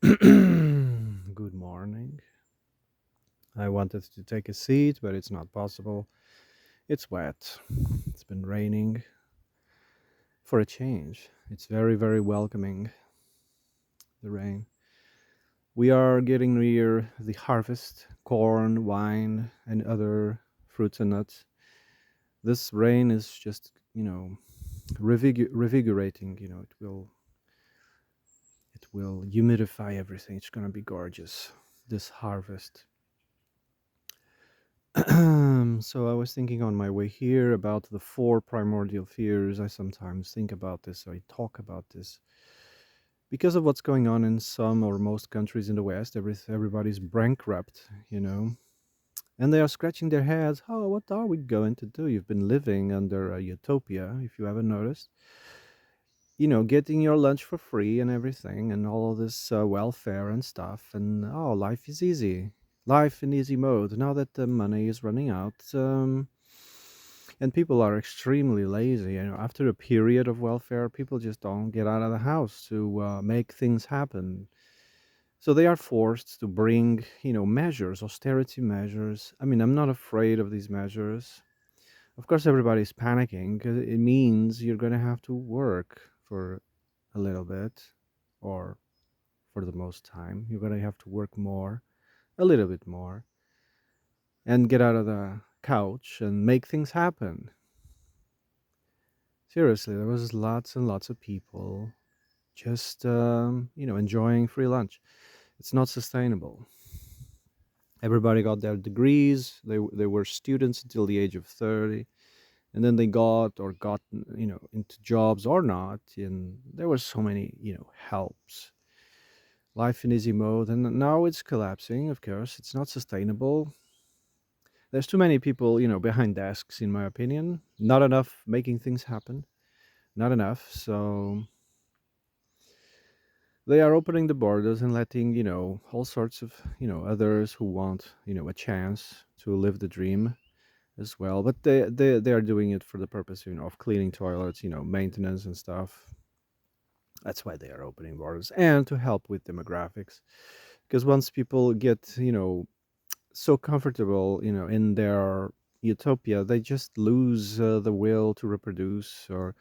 Good morning. I wanted to take a seat, but it's not possible. It's wet. It's been raining for a change. It's very, very welcoming, the rain. We are getting near the harvest corn, wine, and other fruits and nuts. This rain is just, revigorating. It will humidify everything. It's going to be gorgeous, this harvest. So I was thinking on my way here about the four primordial fears. I sometimes think about this, I talk about this. Because of what's going on in some or most countries in the West, everybody's bankrupt, and they are scratching their heads. Oh, what are we going to do? You've been living under a utopia, if you haven't noticed. Getting your lunch for free and everything, and all of this welfare and stuff. And oh, life is easy. Life in easy mode. Now that the money is running out, and people are extremely lazy. After a period of welfare, people just don't get out of the house to make things happen. So they are forced to bring, measures, austerity measures. I mean, I'm not afraid of these measures. Of course, everybody's panicking because it means you're going to have to work for a little bit, or for the most time. You're going to have to work more, a little bit more, and get out of the couch and make things happen. Seriously, there was lots and lots of people just, enjoying free lunch. It's not sustainable. Everybody got their degrees. They were students until the age of 30, and then they got into jobs or not, and there were so many helps. Life in easy mode, and now it's collapsing. Of course, it's not sustainable. There's too many people behind desks, in my opinion. Not enough making things happen. Not enough. So they are opening the borders and letting all sorts of others who want a chance to live the dream as well. But they are doing it for the purpose of cleaning toilets, maintenance and stuff. That's why they are opening borders, and to help with demographics. Because once people get so comfortable in their utopia, they just lose the will to reproduce, or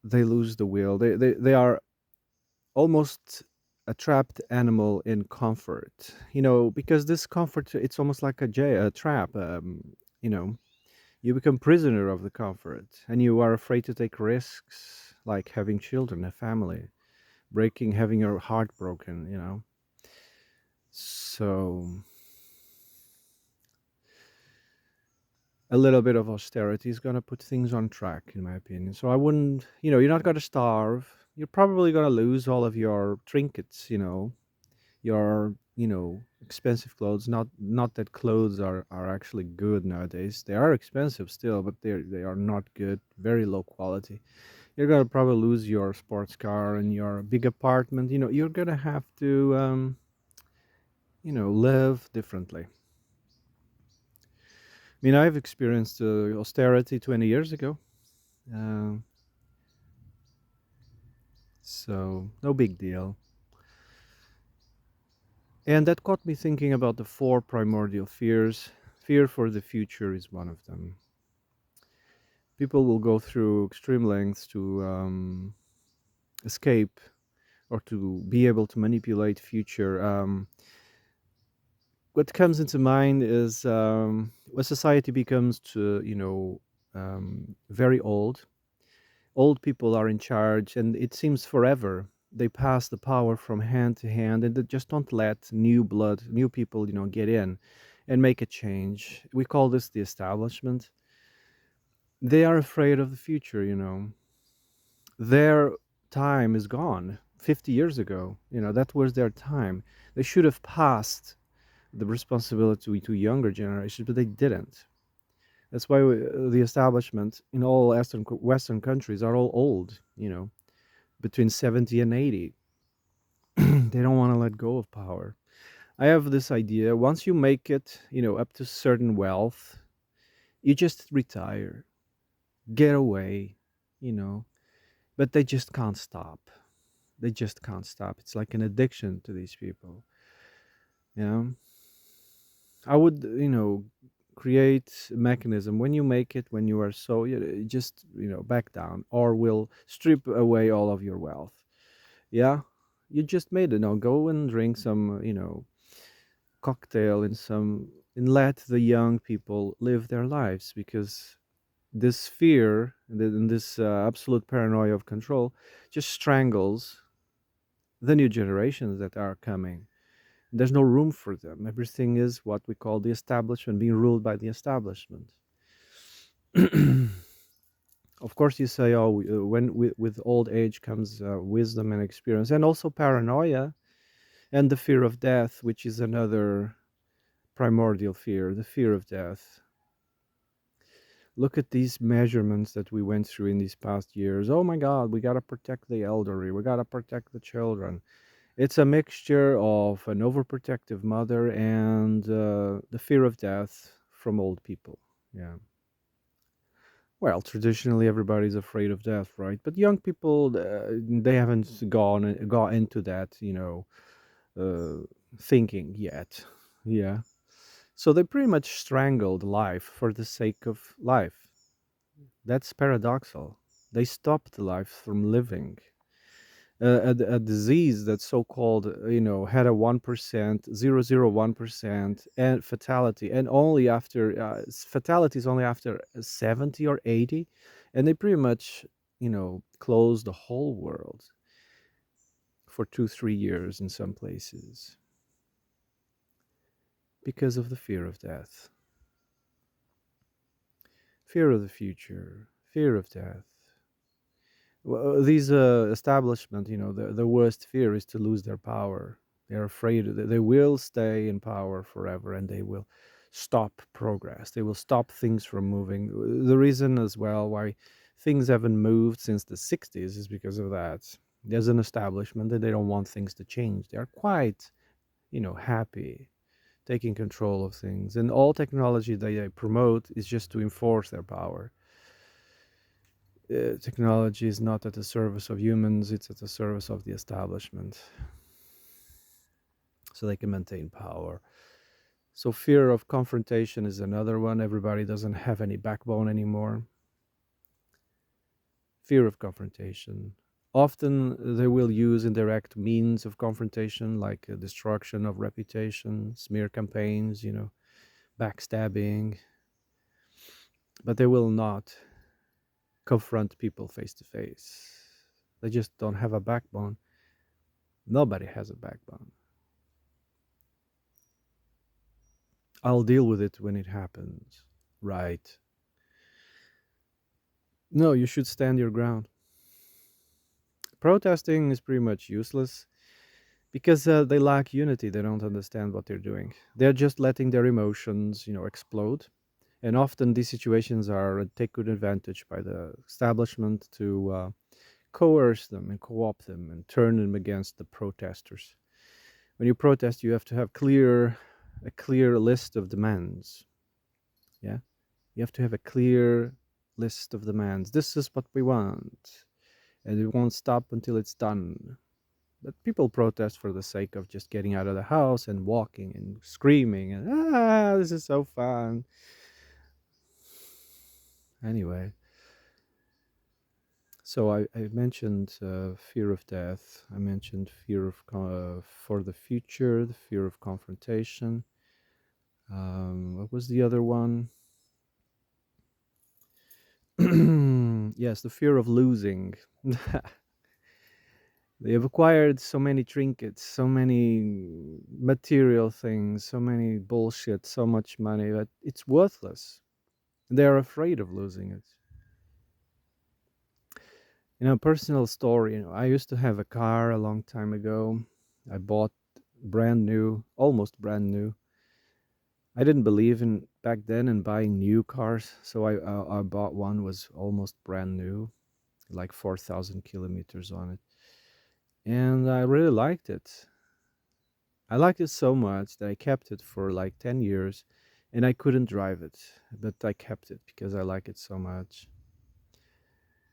they lose the will. They are almost a trapped animal in comfort, because this comfort, it's almost like a trap. You know you become prisoner of the comfort, and you are afraid to take risks, like having children, a family, having your heart broken, so a little bit of austerity is going to put things on track, in my opinion. So I wouldn't, you're not going to starve. You're probably going to lose all of your trinkets, your expensive clothes. Not that clothes are actually good nowadays. They are expensive still, but they are not good. Very low quality. You're gonna probably lose your sports car and your big apartment. You're gonna have to live differently. I mean, I've experienced austerity 20 years ago, uh, so no big deal. And that got me thinking about the four primordial fears. Fear for the future is one of them. People will go through extreme lengths to escape, or to be able to manipulate future. What comes into mind is when society becomes very old. Old people are in charge, and it seems forever. They pass the power from hand to hand, and they just don't let new blood, new people, get in and make a change. We call this the establishment. They are afraid of the future. Their time is gone. 50 years ago, that was their time. They should have passed the responsibility to younger generations, but they didn't. That's why the establishment in all Western countries are all old, between 70 and 80. They don't want to let go of power. I have this idea: once you make it, up to certain wealth, you just retire, get away, you know, but they just can't stop. They just can't stop. It's like an addiction to these people. Yeah. I would, create a mechanism when you make it, when you are so, just, back down, or will strip away all of your wealth. Yeah. You just made it. Now go and drink some, cocktail in some, and let the young people live their lives, because this fear and this absolute paranoia of control just strangles the new generations that are coming. There's no room for them. Everything is what we call the establishment, being ruled by the establishment. Of course, you say, oh, when with old age comes wisdom and experience, and also paranoia and the fear of death, which is another primordial fear, the fear of death. Look at these measurements that we went through in these past years. Oh my God, we got to protect the elderly. We got to protect the children. It's a mixture of an overprotective mother and the fear of death from old people. Yeah. Well, traditionally everybody's afraid of death, right? But young people, they haven't got into that, uh, thinking yet. Yeah. So they pretty much strangled life for the sake of life. That's paradoxal. They stopped life from living. A disease that's so-called, had a 1%, 0.001% and fatality, and only after fatality is only after 70 or 80, and they pretty much, close the whole world for 2 3 years in some places because of the fear of death, fear of the future, fear of death. Well, these establishment, the worst fear is to lose their power. They're afraid that they will stay in power forever, and they will stop progress. They will stop things from moving. The reason as well why things haven't moved since the 60s is because of that. There's an establishment that they don't want things to change. They are quite, happy taking control of things. And all technology they promote is just to enforce their power. Technology is not at the service of humans, it's at the service of the establishment, so they can maintain power. So fear of confrontation is another one. Everybody doesn't have any backbone anymore. Fear of confrontation. Often they will use indirect means of confrontation, like destruction of reputation, smear campaigns, backstabbing, but they will not confront people face to face. They just don't have a backbone. Nobody has a backbone. I'll deal with it when it happens. Right. No, you should stand your ground. Protesting is pretty much useless because they lack unity. They don't understand what they're doing. They're just letting their emotions, explode. And often these situations are taken advantage by the establishment to coerce them and co-opt them and turn them against the protesters. When you protest, you have to have a clear list of demands. Yeah. You have to have a clear list of demands. This is what we want, and it won't stop until it's done. But people protest for the sake of just getting out of the house and walking and screaming and this is so fun. Anyway, so I mentioned fear of death. I mentioned fear of for the future, the fear of confrontation. What was the other one? Yes, the fear of losing. They have acquired so many trinkets, so many material things, so many bullshit, so much money that it's worthless. They're afraid of losing it. Personal story, I used to have a car a long time ago. I bought brand new, almost brand new. I didn't believe in back then in buying new cars, so I bought one was almost brand new, like 4,000 kilometers on it, and I really liked it. I liked it so much that I kept it for like 10 years, and I couldn't drive it, but I kept it because I like it so much.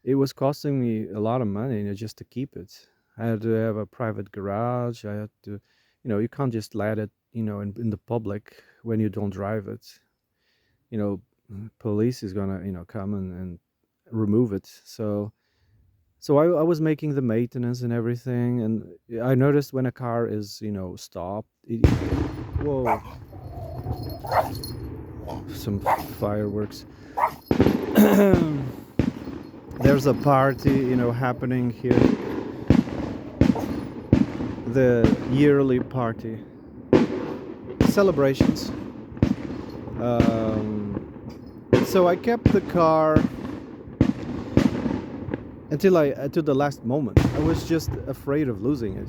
It was costing me a lot of money, just to keep it. I had to have a private garage. I had to, you can't just let it, in the public when you don't drive it. You know, police is gonna, come and remove it. So I was making the maintenance and everything, and I noticed when a car is, stopped. Whoa, some fireworks. There's a party, happening here, the yearly party celebrations. So I kept the car until the last moment. I was just afraid of losing it.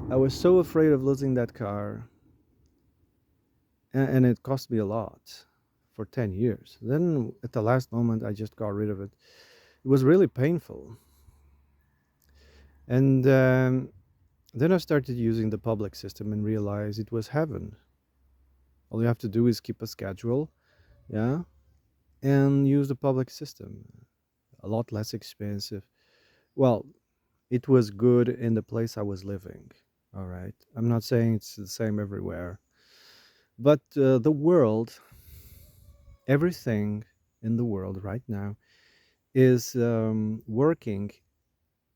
I was so afraid of losing that car, and it cost me a lot for 10 years. Then at the last moment, I just got rid of it. It was really painful. And then I started using the public system and realized it was heaven. All you have to do is keep a schedule, yeah, and use the public system. A lot less expensive. Well, it was good in the place I was living. All right. I'm not saying it's the same everywhere, but the world, everything in the world right now is working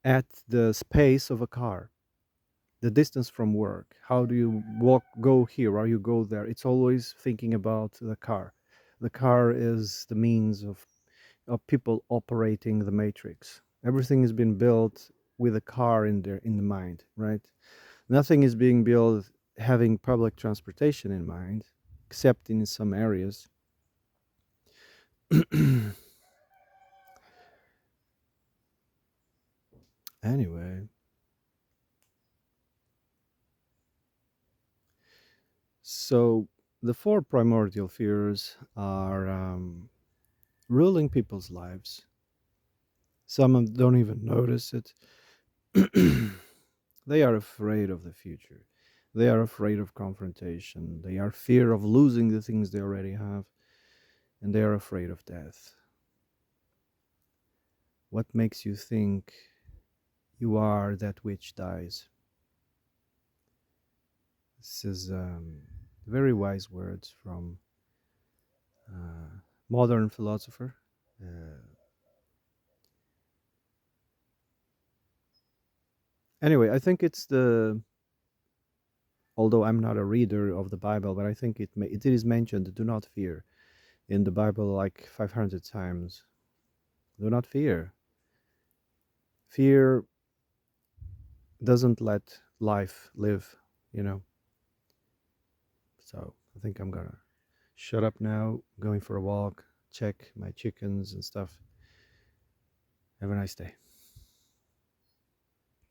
at the space of a car, the distance from work. How do you walk, go here, or you go there? It's always thinking about the car. The car is the means of people operating the matrix. Everything has been built with a car in the mind, right? Nothing is being built having public transportation in mind, except in some areas. Anyway, so the four primordial fears are ruling people's lives. Some of them don't even notice it. They are afraid of the future. They are afraid of confrontation. They are fear of losing the things they already have, and they are afraid of death. What makes you think you are that which dies? This is very wise words from modern philosopher. Uh, anyway, I think it's the. Although I'm not a reader of the Bible, but I think it is mentioned. Do not fear in the Bible like 500 times. Do not fear. Fear doesn't let life live. You know. So I think I'm gonna shut up now. Going for a walk. Check my chickens and stuff. Have a nice day.